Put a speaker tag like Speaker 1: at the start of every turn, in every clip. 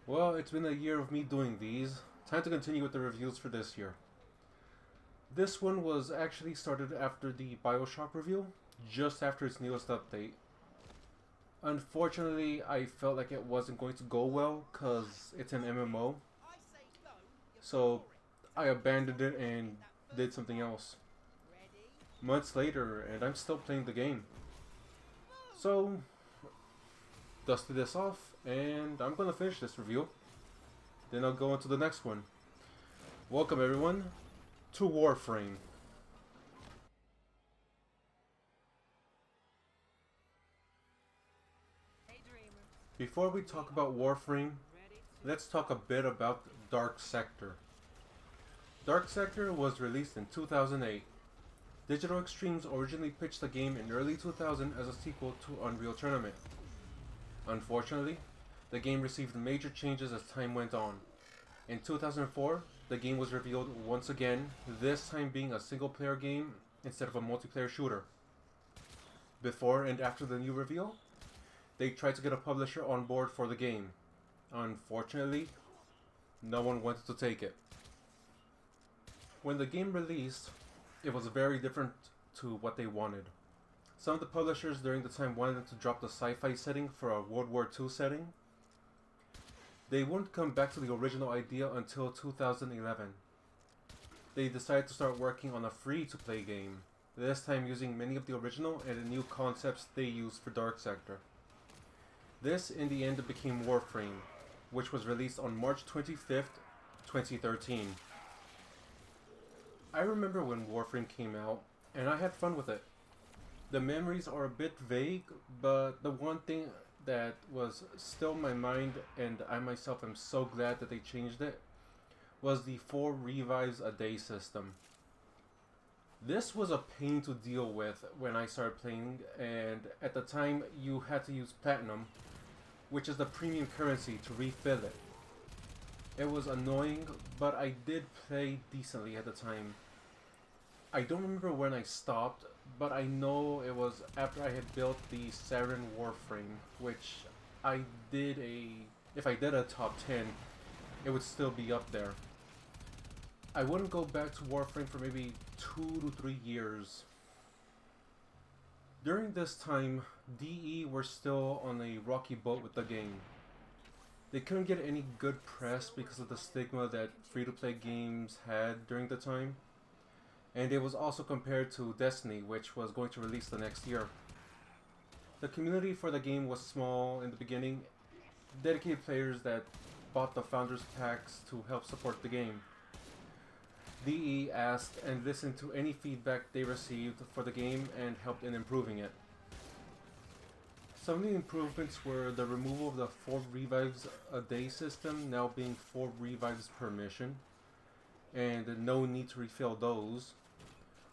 Speaker 1: Well, it's been a year of me doing these. Time to continue with the reviews for this year. This one was actually started after the Bioshock review, just after its newest update. Unfortunately, I felt like it wasn't going to go well because it's an MMO, so I abandoned it and did something else. Months later, and I'm still playing the game. So, dusted this off, and I'm gonna finish this review. Then I'll go into the next one. Welcome everyone to Warframe. Before we talk about Warframe, let's talk a bit about Dark Sector. Dark Sector was released in 2008. Digital Extremes originally pitched the game in early 2000 as a sequel to Unreal Tournament. Unfortunately, the game received major changes as time went on. In 2004, the game was revealed once again, this time being a single-player game instead of a multiplayer shooter. Before and after the new reveal, they tried to get a publisher on board for the game. Unfortunately, no one wanted to take it. When the game released, it was very different to what they wanted. Some of the publishers during the time wanted them to drop the sci-fi setting for a World War II setting. They wouldn't come back to the original idea until 2011. They decided to start working on a free-to-play game, this time using many of the original and the new concepts they used for Dark Sector. This, in the end, became Warframe, which was released on March 25th, 2013. I remember when Warframe came out, and I had fun with it. The memories are a bit vague, but the one thing that was still in my mind, and I myself am so glad that they changed it, was the 4 revives a day system. This was a pain to deal with when I started playing, and at the time you had to use platinum, which is the premium currency, to refill it. It was annoying, but I did play decently at the time. I don't remember when I stopped, but I know it was after I had built the Sarin Warframe, which I did if I did a top 10, it would still be up there. I wouldn't go back to Warframe for maybe 2 to 3 years. During this time, DE were still on a rocky boat with the game. They couldn't get any good press because of the stigma that free-to-play games had during the time. And it was also compared to Destiny, which was going to release the next year. The community for the game was small in the beginning, dedicated players that bought the Founders Packs to help support the game. DE asked and listened to any feedback they received for the game and helped in improving it. Some of the improvements were the removal of the 4 revives a day system, now being 4 revives per mission, and no need to refill those.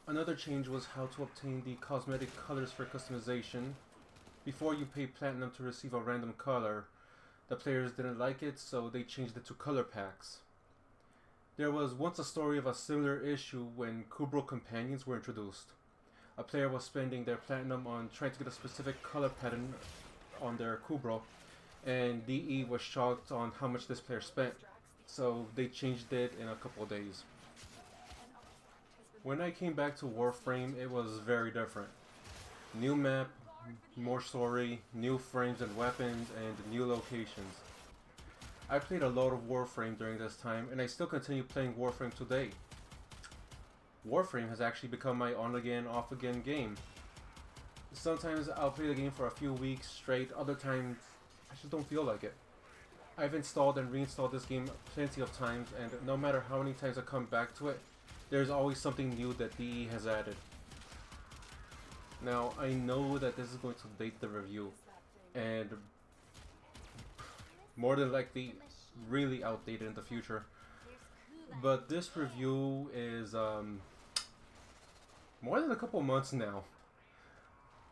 Speaker 1: Another change was how to obtain the cosmetic colors for customization. Before, you pay platinum to receive a random color. The players didn't like it, so they changed it to color packs. There was once a story of a similar issue when Kubro companions were introduced. A player was spending their platinum on trying to get a specific color pattern on their Kubro, and DE was shocked on how much this player spent, so they changed it in a couple of days. When I came back to Warframe, it was very different. New map, more story, new frames and weapons, and new locations. I played a lot of Warframe during this time, and I still continue playing Warframe today. Warframe has actually become my on-again, off-again game. Sometimes I'll play the game for a few weeks straight, other times I just don't feel like it. I've installed and reinstalled this game plenty of times, and no matter how many times I come back to it, there's always something new that DE has added. Now, I know that this is going to date the review, and more than likely really outdated in the future. But this review is more than a couple months now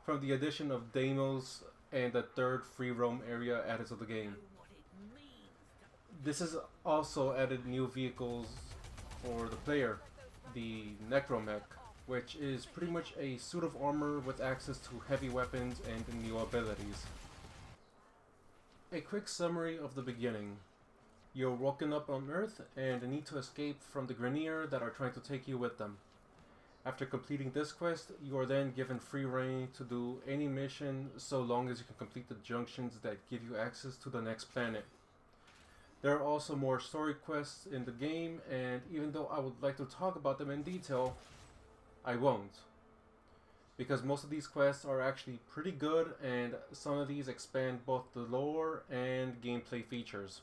Speaker 1: from the addition of Deimos and the 3rd free roam area added to the game. This has also added new vehicles for the player, the Necromech, which is pretty much a suit of armor with access to heavy weapons and new abilities. A quick summary of the beginning. You're woken up on Earth and need to escape from the Grineer that are trying to take you with them. After completing this quest, you are then given free reign to do any mission so long as you can complete the junctions that give you access to the next planet. There are also more story quests in the game, and even though I would like to talk about them in detail, I won't. Because most of these quests are actually pretty good, and some of these expand both the lore and gameplay features.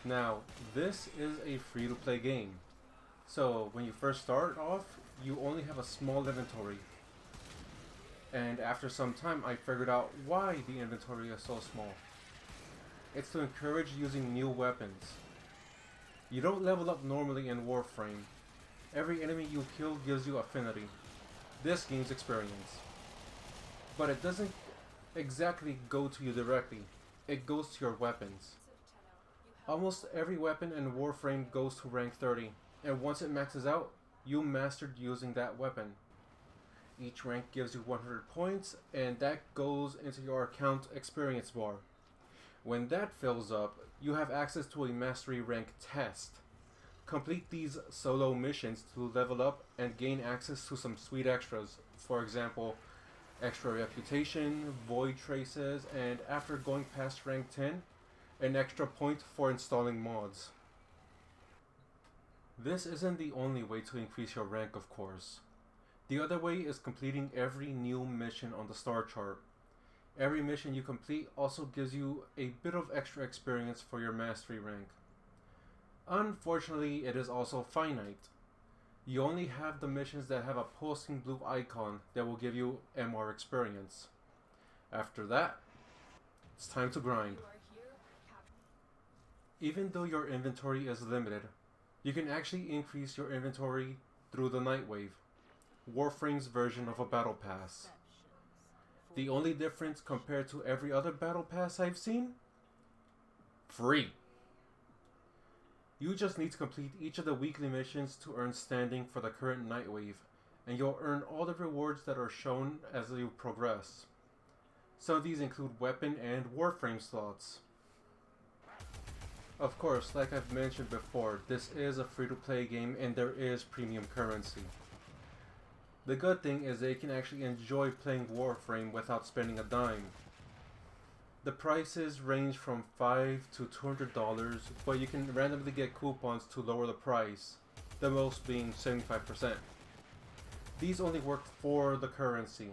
Speaker 1: Now, this is a free-to-play game. So, when you first start off, you only have a small inventory. And after some time, I figured out why the inventory is so small. It's to encourage using new weapons. You don't level up normally in Warframe. Every enemy you kill gives you affinity. This gains experience. But it doesn't exactly go to you directly. It goes to your weapons. Almost every weapon in Warframe goes to rank 30, and once it maxes out, you mastered using that weapon. Each rank gives you 100 points, and that goes into your account experience bar. When that fills up, you have access to a mastery rank test. Complete these solo missions to level up and gain access to some sweet extras. For example, extra reputation, void traces, and after going past rank 10, an extra point for installing mods. This isn't the only way to increase your rank, of course. The other way is completing every new mission on the star chart. Every mission you complete also gives you a bit of extra experience for your mastery rank. Unfortunately, it is also finite. You only have the missions that have a pulsing blue icon that will give you MR experience. After that, it's time to grind. Even though your inventory is limited, you can actually increase your inventory through the Nightwave, Warframe's version of a battle pass. The only difference compared to every other battle pass I've seen? Free. You just need to complete each of the weekly missions to earn standing for the current Nightwave, and you'll earn all the rewards that are shown as you progress. Some of these include weapon and Warframe slots. Of course, like I've mentioned before, this is a free-to-play game and there is premium currency. The good thing is that you can actually enjoy playing Warframe without spending a dime. The prices range from $5 to $200, but you can randomly get coupons to lower the price, the most being 75%. These only work for the currency.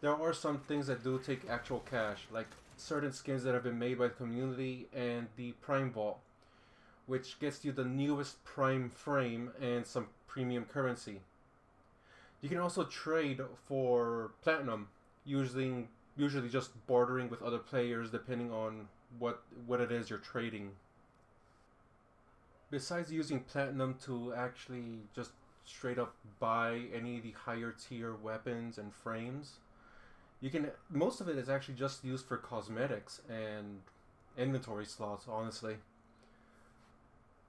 Speaker 1: There are some things that do take actual cash, like certain skins that have been made by the community and the Prime Vault, which gets you the newest Prime frame and some premium currency. You can also trade for Platinum, usually just bartering with other players depending on what it is you're trading. Besides using Platinum to actually just straight up buy any of the higher tier weapons and frames, most of it is actually just used for cosmetics and inventory slots, honestly.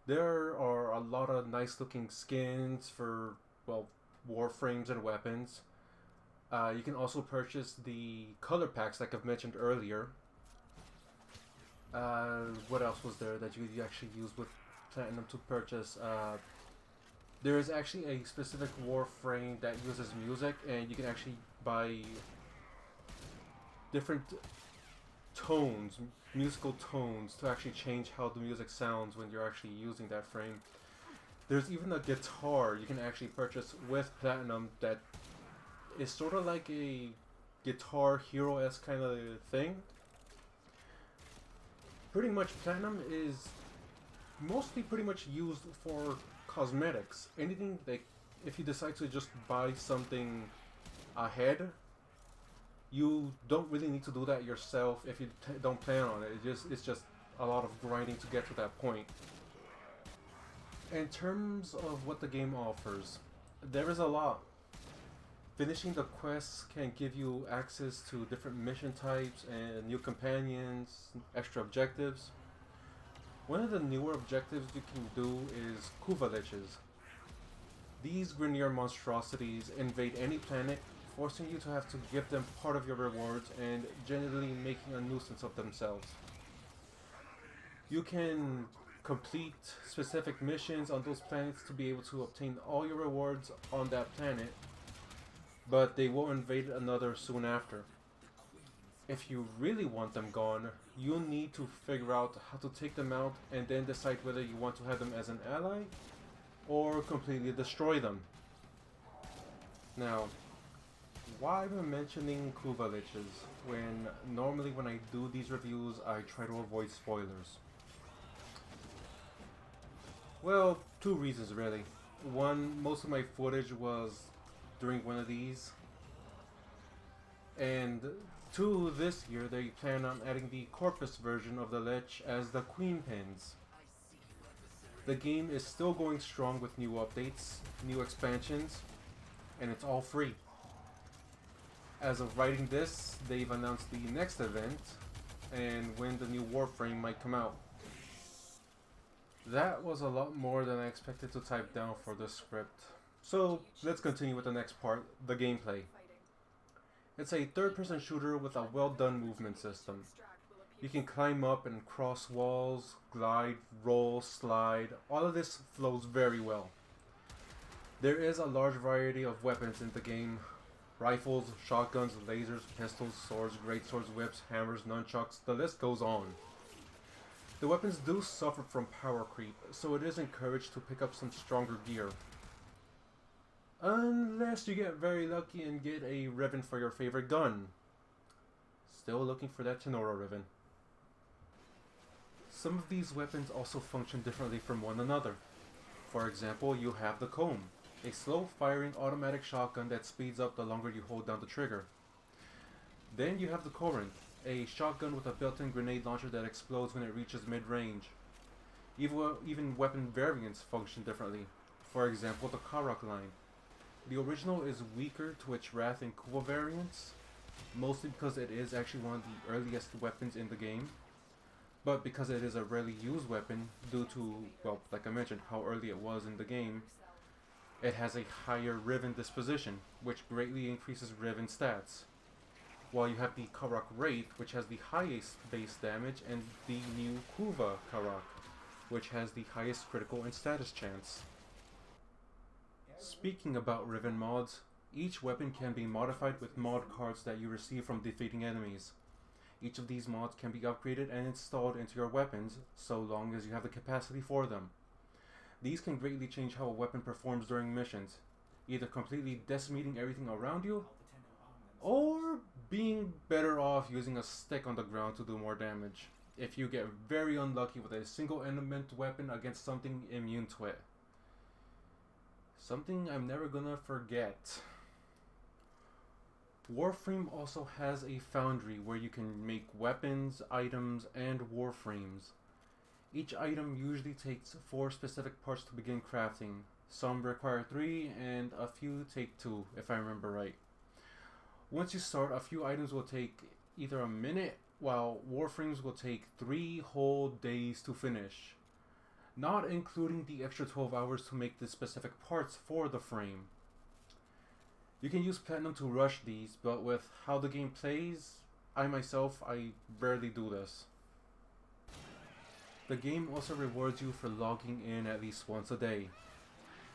Speaker 1: There are a lot of nice looking skins for, well, Warframes and weapons. You can also purchase the color packs like I've mentioned earlier. What else was there that you could actually use with Platinum to purchase? There is actually a specific Warframe that uses music, and you can actually buy different tones, musical tones, to actually change how the music sounds when you're actually using that frame. There's even a guitar you can actually purchase with Platinum that is sort of like a Guitar Hero-esque kind of thing. Pretty much Platinum is mostly pretty much used for cosmetics. Anything like, if you decide to just buy something ahead, you don't really need to do that yourself if you don't plan on it. It's just a lot of grinding to get to that point. In terms of what the game offers, there is a lot. Finishing the quests can give you access to different mission types and new companions, extra objectives. One of the newer objectives you can do is Kuvaliches. These Grineer monstrosities invade any planet, forcing you to have to give them part of your rewards and generally making a nuisance of themselves. You can complete specific missions on those planets to be able to obtain all your rewards on that planet, but they will invade another soon after. If you really want them gone, you'll need to figure out how to take them out and then decide whether you want to have them as an ally or completely destroy them. Now, why am I mentioning Kuva Liches when normally when I do these reviews I try to avoid spoilers? Well, two reasons really. One, most of my footage was during one of these. And two, this year they plan on adding the Corpus version of the Lich as the Queen Pins. The game is still going strong with new updates, new expansions, and it's all free. As of writing this, they've announced the next event and when the new Warframe might come out. That was a lot more than I expected to type down for the script. So let's continue with the next part, the gameplay. It's a third-person shooter with a well-done movement system. You can climb up and cross walls, glide, roll, slide. All of this flows very well. There is a large variety of weapons in the game. Rifles, shotguns, lasers, pistols, swords, greatswords, whips, hammers, nunchucks, the list goes on. The weapons do suffer from power creep, so it is encouraged to pick up some stronger gear. Unless you get very lucky and get a ribbon for your favorite gun. Still looking for that Tenora ribbon. Some of these weapons also function differently from one another. For example, you have the Comb, a slow-firing automatic shotgun that speeds up the longer you hold down the trigger. Then you have the Corinth, a shotgun with a built-in grenade launcher that explodes when it reaches mid-range. Even weapon variants function differently. For example, the Karak line. The original is weaker to its Wrath and Kuva variants, mostly because it is actually one of the earliest weapons in the game. But because it is a rarely used weapon, due to, well, like I mentioned, how early it was in the game, it has a higher Riven disposition, which greatly increases Riven stats. While you have the Karak Wraith, which has the highest base damage, and the new Kuva Karak, which has the highest critical and status chance. Speaking about Riven mods, each weapon can be modified with mod cards that you receive from defeating enemies. Each of these mods can be upgraded and installed into your weapons, so long as you have the capacity for them. These can greatly change how a weapon performs during missions, either completely decimating everything around you, or being better off using a stick on the ground to do more damage, if you get very unlucky with a single element weapon against something immune to it. Something I'm never gonna forget. Warframe also has a foundry where you can make weapons, items, and warframes. Each item usually takes 4 specific parts to begin crafting. Some require 3 and a few take 2, if I remember right. Once you start, a few items will take either a minute, while warframes will take 3 whole days to finish. Not including the extra 12 hours to make the specific parts for the frame. You can use platinum to rush these, but with how the game plays, I rarely do this. The game also rewards you for logging in at least once a day.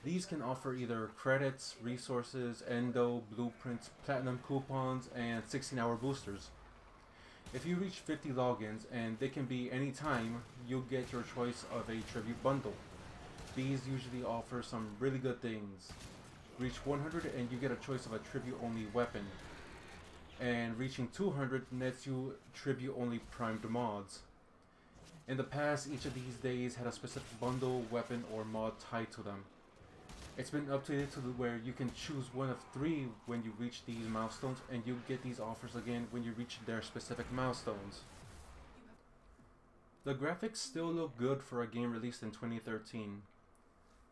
Speaker 1: These can offer either credits, resources, endo, blueprints, platinum coupons, and 16-hour boosters. If you reach 50 logins, and they can be any time, you'll get your choice of a tribute bundle. These usually offer some really good things. Reach 100 and you get a choice of a tribute-only weapon. And reaching 200 nets you tribute-only primed mods. In the past, each of these days had a specific bundle, weapon, or mod tied to them. It's been updated to where you can choose one of 3 when you reach these milestones, and you get these offers again when you reach their specific milestones. The graphics still look good for a game released in 2013.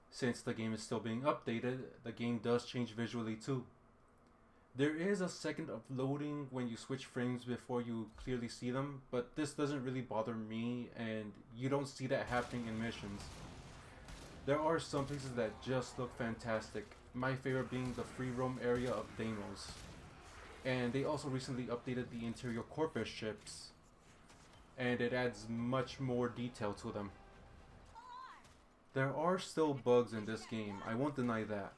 Speaker 1: Since the game is still being updated, the game does change visually too. There is a second of loading when you switch frames before you clearly see them, but this doesn't really bother me, and you don't see that happening in missions. There are some places that just look fantastic, my favorite being the free roam area of Deimos. And they also recently updated the interior Corpus ships. and it adds much more detail to them. There are still bugs in this game, I won't deny that.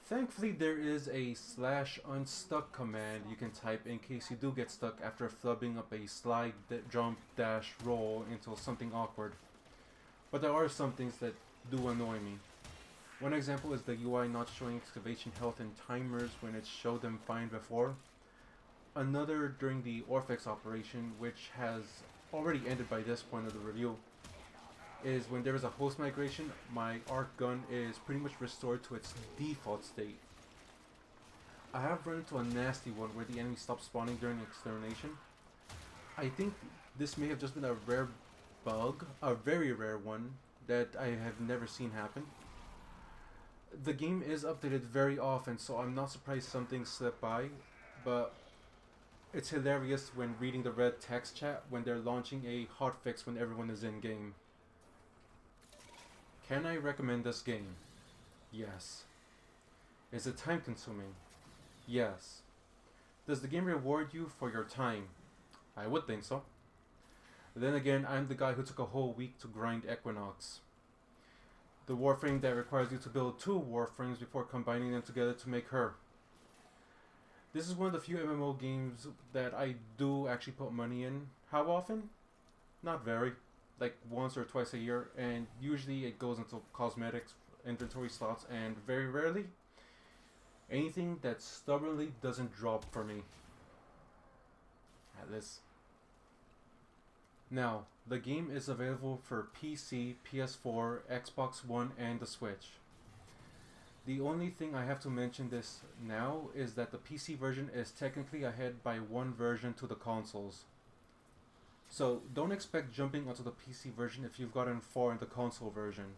Speaker 1: Thankfully, there is a /unstuck command you can type in case you do get stuck after flubbing up a slide, jump, dash, roll into something awkward. But there are some things that do annoy me. One example is the UI not showing excavation health and timers when it showed them fine before. Another during the Orphex operation, which has already ended by this point of the review, is when there is a host migration, my arc gun is pretty much restored to its default state. I have run into a nasty one where the enemy stopped spawning during extermination. I think this may have just been a rare bug, a very rare one, that I have never seen happen. The game is updated very often, so I'm not surprised some things slip by, but it's hilarious when reading the red text chat when they're launching a hotfix when everyone is in game. Can I recommend this game? Yes. Is it time consuming? Yes. Does the game reward you for your time? I would think so. Then again, I'm the guy who took a whole week to grind Equinox, the Warframe that requires you to build 2 Warframes before combining them together to make her. This is one of the few MMO games that I do actually put money in. How often? Not very. Like once or twice a year, and usually it goes into cosmetics, inventory slots, and very rarely anything that stubbornly doesn't drop for me. At this. Now, the game is available for PC, PS4, Xbox One, and the Switch. The only thing I have to mention this now is that the PC version is technically ahead by 1 version to the consoles. So don't expect jumping onto the PC version if you've gotten far in the console version.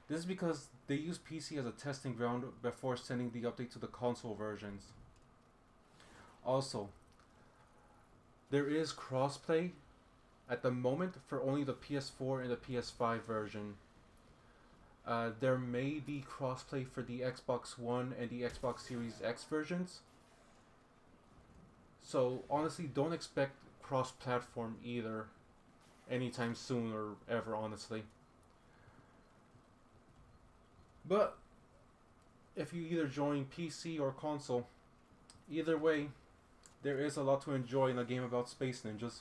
Speaker 1: This is because they use PC as a testing ground before sending the update to the console versions. Also, there is crossplay at the moment for only the PS4 and the PS5 version. There may be crossplay for the Xbox One and the Xbox Series X versions. So honestly, don't expect cross-platform either anytime soon or ever, honestly. But if you either join PC or console, either way, there is a lot to enjoy in a game about space ninjas.